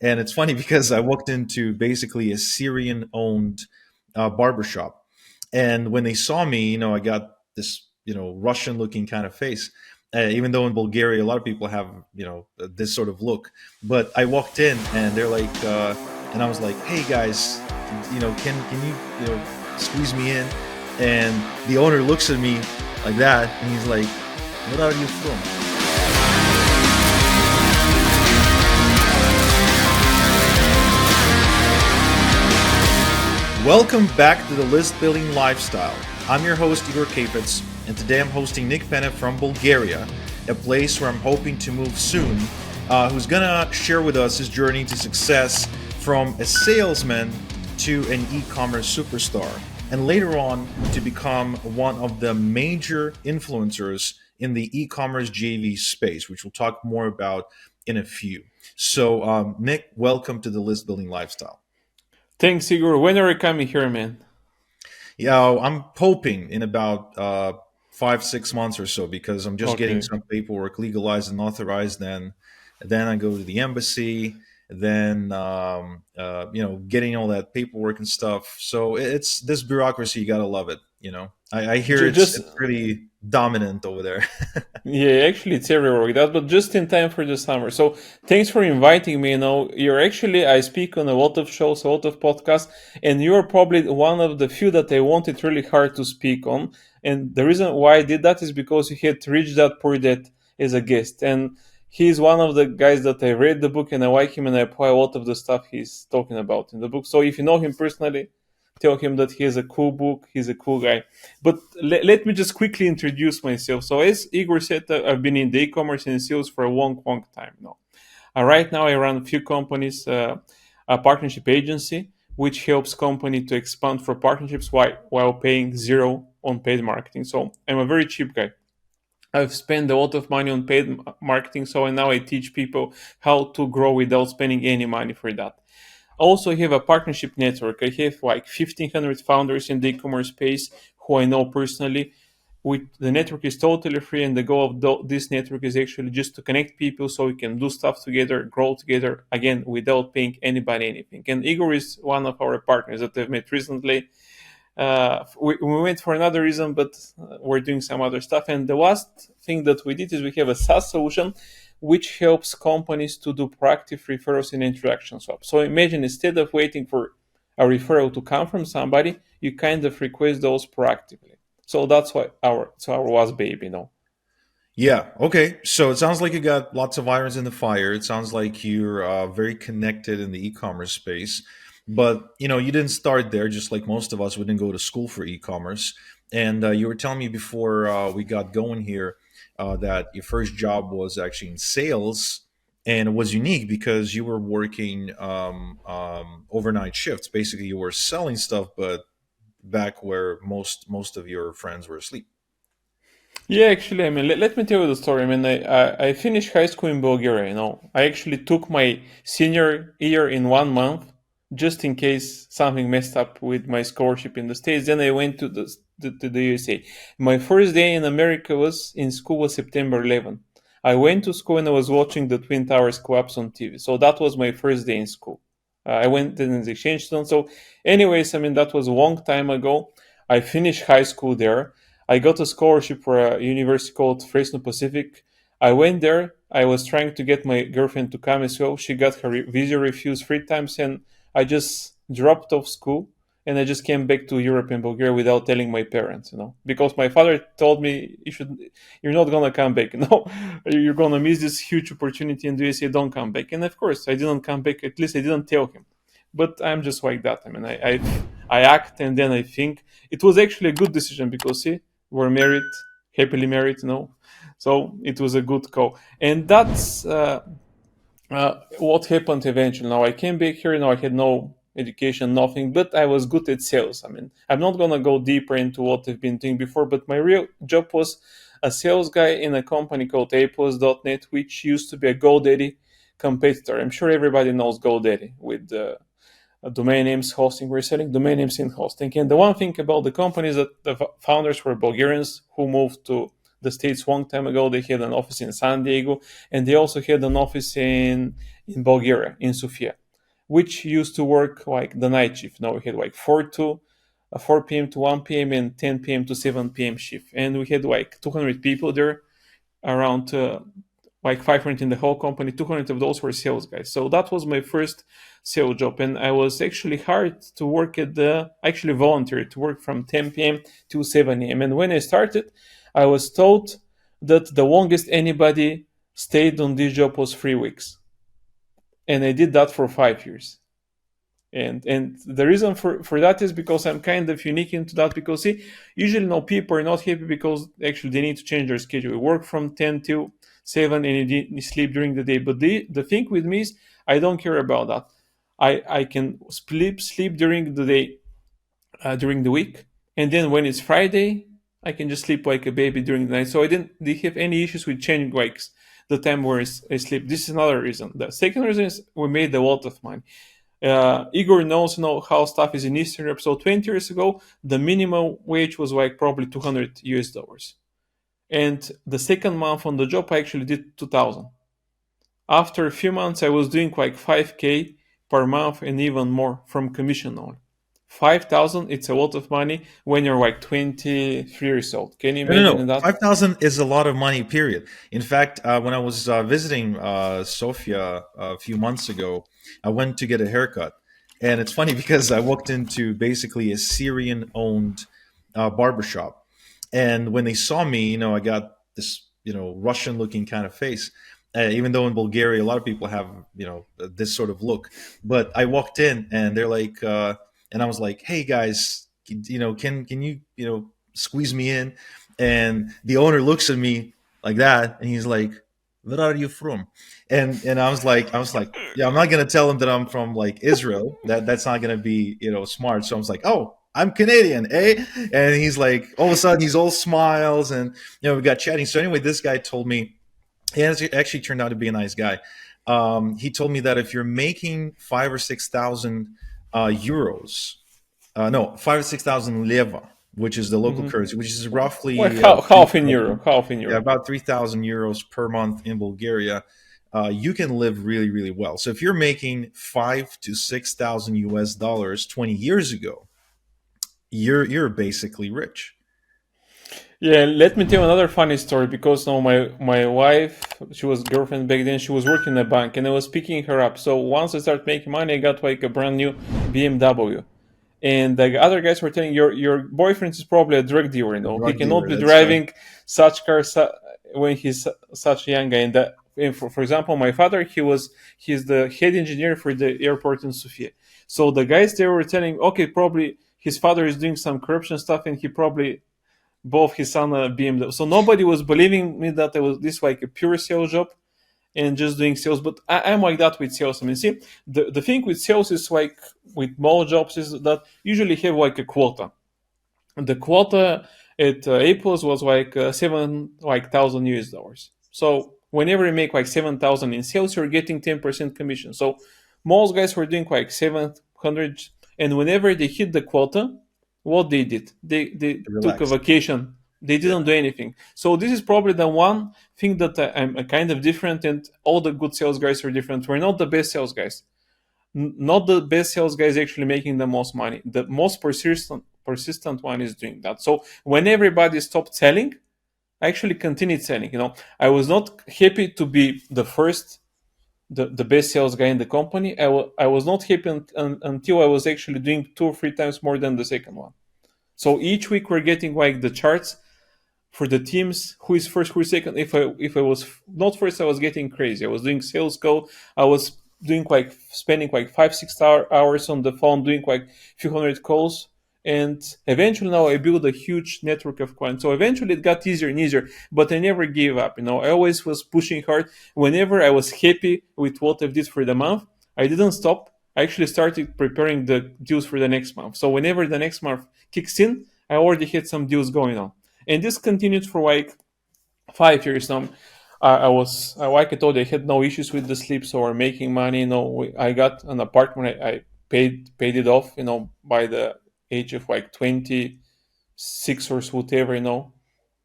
And it's funny because I walked into basically a Syrian-owned barbershop, and when they saw me, I got this, Russian-looking kind of face. Even though in Bulgaria, a lot of people have, this sort of look. But I walked in, and they're like, and I was like, "Hey guys, can you, squeeze me in?" And the owner looks at me like that, and he's like, "What are you from?" Welcome back to the List Building Lifestyle. I'm your host, Igor Kheifets, and today I'm hosting Nick Penev from Bulgaria, a place where I'm hoping to move soon, who's gonna share with us his journey to success from a salesman to an e-commerce superstar, and later on to become one of the major influencers in the e-commerce JV space, which we'll talk more about in a few. So, Nick, welcome to the List Building Lifestyle. Thanks, Igor. When are you coming here, man? Yeah, I'm hoping in about 5, 6 months or so, because I'm just getting Okay. some paperwork legalized and authorized. Then I go to the embassy. Then getting all that paperwork and stuff. So it's this bureaucracy. You gotta love it. I hear it's Just pretty dominant over there. yeah, actually, it's everywhere like that, but just in time for the summer. So thanks for inviting me. You're actually I speak on a lot of shows, a lot of podcasts, and you're probably one of the few that I wanted really hard to speak on. And the reason why I did that is because you had reached that point that as a guest, and he's one of the guys that I read the book and I like him and I apply a lot of the stuff he's talking about in the book. So if you know him personally, tell him that he has a cool book, he's a cool guy. But let me just quickly introduce myself. So as Igor said, I've been in the e-commerce and sales for a long, long time now. Right now, I run a few companies, a partnership agency, which helps company to expand for partnerships while paying zero on paid marketing. So I'm a very cheap guy. I've spent a lot of money on paid marketing, so now I teach people how to grow without spending any money for that. Also, I have a partnership network. I have like 1,500 founders in the e-commerce space who I know personally. The network is totally free, and the goal of this network is actually just to connect people so we can do stuff together, grow together, again, without paying anybody anything. And Igor is one of our partners that I've met recently. We went for another reason, but we're doing some other stuff. And the last thing that we did is we have a SaaS solution which helps companies to do proactive referrals and introduction swap. So imagine instead of waiting for a referral to come from somebody, you kind of request those proactively. So that's why our was baby. Yeah. Okay. So it sounds like you got lots of irons in the fire. It sounds like you're very connected in the e-commerce space, but you didn't start there. Just like most of us, we didn't go to school for e-commerce. And you were telling me before we got going here that your first job was actually in sales, and it was unique because you were working overnight shifts. Basically, you were selling stuff, but back where most of your friends were asleep. Yeah, actually, I mean, let me tell you the story. I mean, I finished high school in Bulgaria. I actually took my senior year in 1 month, just in case something messed up with my scholarship in the States. Then I went to the USA. My first day in America was in school was September 11th. I went to school and I was watching the Twin Towers collapse on TV. So that was my first day in school. I went in the exchange student. So, anyways, I mean, that was a long time ago. I finished high school there. I got a scholarship for a university called Fresno Pacific. I went there. I was trying to get my girlfriend to come as well. She got her visa refused 3 times, and I just dropped off school and I just came back to Europe and Bulgaria without telling my parents, because my father told me you're not gonna come back, you're gonna miss this huge opportunity in the USA. Don't come back. And of course, I didn't come back. At least I didn't tell him. But I'm just like that. I mean, I act and then I think it was actually a good decision because see, we're married, happily married. So it was a good call, and that's what happened eventually. Now I came back here. I had no education, nothing, but I was good at sales. I mean, I'm not gonna go deeper into what I've been doing before, but my real job was a sales guy in a company called Apples.net, which used to be a GoDaddy competitor. I'm sure everybody knows GoDaddy with domain names hosting. We're selling domain names in hosting. And the one thing about the company is that the founders were Bulgarians who moved to the States long time ago. They had an office in San Diego, and they also had an office in Bulgaria, in Sofia, which used to work like the night shift. Now we had like 4 p.m. to 1 p.m. and 10 p.m. to 7 p.m. shift, and we had like 200 people there, around like 500 in the whole company. 200 of those were sales guys. So that was my first sales job, and I was actually hired to work at the actually volunteered to work from 10 p.m. to 7 a.m. And when I started, I was told that the longest anybody stayed on this job was 3 weeks, and I did that for 5 years. And the reason for that is because I'm kind of unique into that, because see, usually no people are not happy because actually they need to change their schedule. You work from 10 till 7 and you sleep during the day. But the thing with me is I don't care about that. I can sleep during the day, during the week, and then when it's Friday, I can just sleep like a baby during the night. So I didn't have any issues with changing like the time where I sleep. This is another reason. The second reason is we made a lot of money. Igor knows how stuff is in Eastern Europe. So 20 years ago, the minimum wage was like probably 200 US dollars. And the second month on the job, I actually did 2,000. After a few months, I was doing like 5K per month and even more from commission only. 5,000, it's a lot of money when you're like 23 years old. Can you No, no, imagine no. that? 5,000 is a lot of money, period. In fact, when I was visiting Sofia a few months ago, I went to get a haircut. And it's funny because I walked into basically a Syrian owned barbershop. And when they saw me, I got this, Russian looking kind of face. Even though in Bulgaria, a lot of people have, this sort of look. But I walked in and they're like, and I was like, hey guys, can you, squeeze me in? And the owner looks at me like that and he's like, where are you from? And I was like, yeah, I'm not gonna tell him that I'm from like Israel. That's not gonna be, smart. So I was like, oh, I'm Canadian, eh? And he's like, all of a sudden he's all smiles and we got chatting. So anyway, this guy told me, he actually turned out to be a nice guy. He told me that if you're making 5 or 6 thousand euros, no, 5 or 6 thousand leva, which is the local Mm-hmm. currency, which is Well, roughly half in euro, half in yeah, euro. about 3,000 euros per month in Bulgaria. You can live really, really well. So if you're making 5 to 6 thousand US dollars 20 years ago, you're basically rich. Yeah, let me tell you another funny story, because now my wife, she was girlfriend back then, she was working in a bank and I was picking her up. So once I started making money, I got like a brand new BMW. And the other guys were telling, your boyfriend is probably a drug dealer, A he drug cannot dealer, be that's right. driving such cars when he's such a young guy. And for example, my father, he's the head engineer for the airport in Sofia. So the guys they were telling, okay, probably his father is doing some corruption stuff and he probably both his son BMW. So nobody was believing me that it was this like a pure sales job and just doing sales. But I'm like that with sales. I mean, see, the thing with sales is like with more jobs is that usually have like a quota. The quota at Apple's was like seven like thousand US dollars. So whenever you make like 7,000 in sales, you're getting 10% commission. So most guys were doing like 700, and whenever they hit the quota, what they did, they took a Relax. vacation. They Yeah. didn't do anything. So this is probably the one thing that I'm kind of different, and all the good sales guys are different. We're not the best sales guys. Not the best sales guy is actually making the most money. The most persistent one is doing that. So when everybody stopped selling, I actually continued selling. I was not happy to be the first, the best sales guy in the company. I was not happy until I was actually doing 2 or 3 times more than the second one. So each week we're getting like the charts for the teams, who is first, who is second. If I was not first, I was getting crazy. I was doing sales call. I was doing like spending like 5 6 hours on the phone doing like few hundred calls. And eventually now I built a huge network of clients. So eventually it got easier and easier, but I never gave up. I always was pushing hard. Whenever I was happy with what I did for the month, I didn't stop. I actually started preparing the deals for the next month. So whenever the next month kicks in, I already had some deals going on, and this continued for like 5 years now. Like I told you, I had no issues with the sleep, so we're making money. I got an apartment. I paid it off. By the age of like 26 or so, whatever.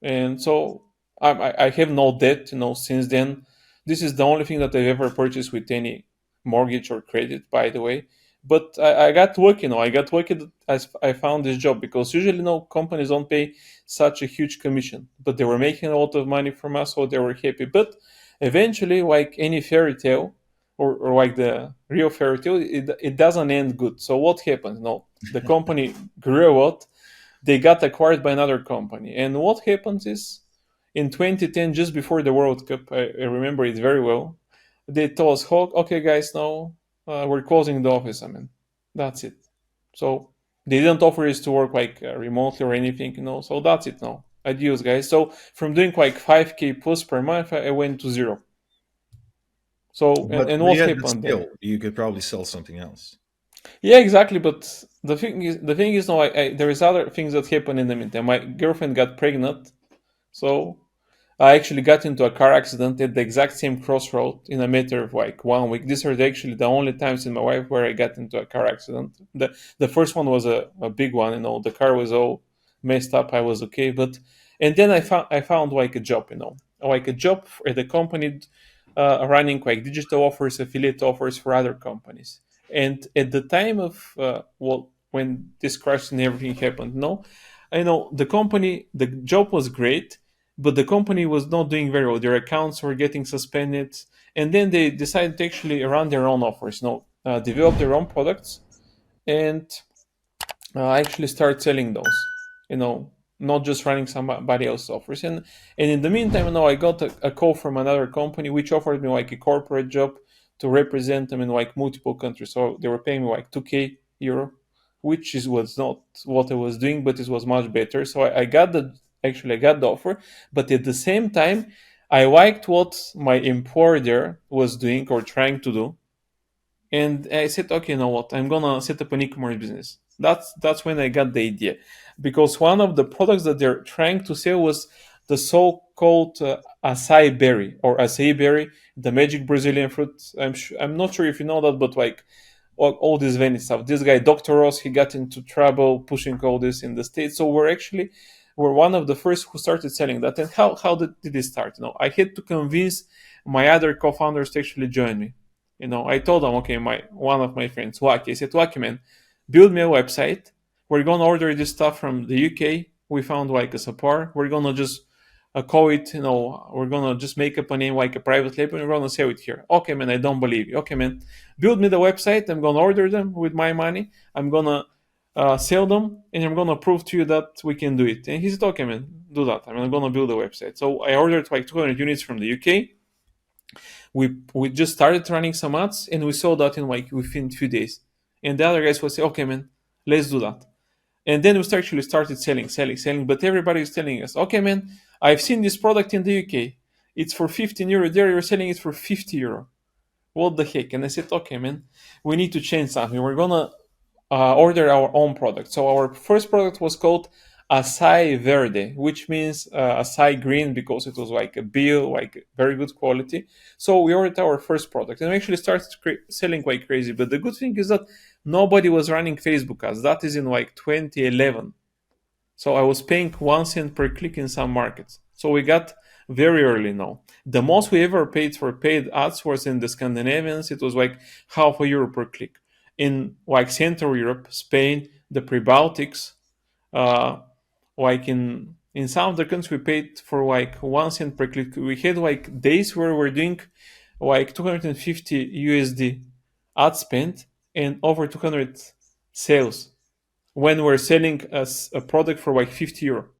And so I have no debt. Since then, this is the only thing that I've ever purchased with any mortgage or credit, by the way. But I got lucky, I got lucky that I found this job, because usually, companies don't pay such a huge commission, but they were making a lot of money from us, so they were happy. But eventually, like any fairy tale, or like the real fairy tale, it doesn't end good. So what happened? No, the company grew a lot. They got acquired by another company, and what happens is, in 2010, just before the World Cup, I remember it very well. They told us, "Okay, guys, now we're closing the office." I mean, that's it. So they didn't offer us to work like remotely or anything, So that's it now. Adios, guys. So from doing like 5K plus per month, I went to zero. So and what Yeah, but happened then? still, you could probably sell something else. Yeah, exactly. But the thing is, no, there is other things that happen in the meantime. My girlfriend got pregnant, so I actually got into a car accident at the exact same crossroad in a matter of like 1 week. These are actually the only times in my life where I got into a car accident. The first one was a big one, the car was all messed up. I was okay, but and then I found like a job, like a job at a company running like digital offers, affiliate offers for other companies. And at the time of when this crash and everything happened, I know the job was great, but the company was not doing very well. Their accounts were getting suspended, and then they decided to actually run their own offers, develop their own products, and actually start selling those. Not just running somebody else's offers. And in the meantime, I got a call from another company which offered me like a corporate job to represent them in like multiple countries. So they were paying me like 2K euro, which was not what I was doing, but it was much better. So I got the offer, but at the same time, I liked what my employer there was doing or trying to do, and I said, okay, you know what? I'm gonna set up an e-commerce business. That's when I got the idea, because one of the products that they're trying to sell was the so-called acai berry or acai berry, the magic Brazilian fruit. I'm not sure if you know that, but like all this Venice stuff. This guy, Dr. Ross, he got into trouble pushing all this in the States. So we're one of the first who started selling that. And how did it start? I had to convince my other co-founders to actually join me. I told them, okay, my one of my friends, Wacky, I said, Wacky, man, build me a website. We're gonna order this stuff from the UK. We found like a supplier. We're gonna just call it, we're gonna just make up a name like a private label, and we're gonna sell it here. Okay, man, I don't believe you. Okay, man, build me the website. I'm gonna order them with my money. I'm gonna sell them, and I'm gonna prove to you that we can do it. And he said, okay, man, do that. I'm gonna build a website. So I ordered like 200 units from the UK. We just started running some ads, and we sold that in like within a few days. And the other guys would say, okay, man, let's do that. And then we actually started selling. But everybody is telling us, okay, man, I've seen this product in the UK. It's for 15 euro. There you're selling it for 50 euro. What the heck? And I said, okay, man, we need to change something. We're gonna order our own product. So our first product was called Acai Verde, which means acai green, because it was like a bill, like very good quality. So we ordered our first product, and we actually started selling like crazy. But the good thing is that nobody was running Facebook ads. That is in like 2011. So I was paying 1 cent per click in some markets. So we got very early now. The most we ever paid for paid ads was in the Scandinavians. It was like half a euro per click. In like Central Europe, Spain, the Pre-Baltics, uh, like in some of the countries, we paid for like 1 cent per click. We had like days where we're doing like 250 USD ad spend and over 200 sales when we're selling a product for like 50 euro.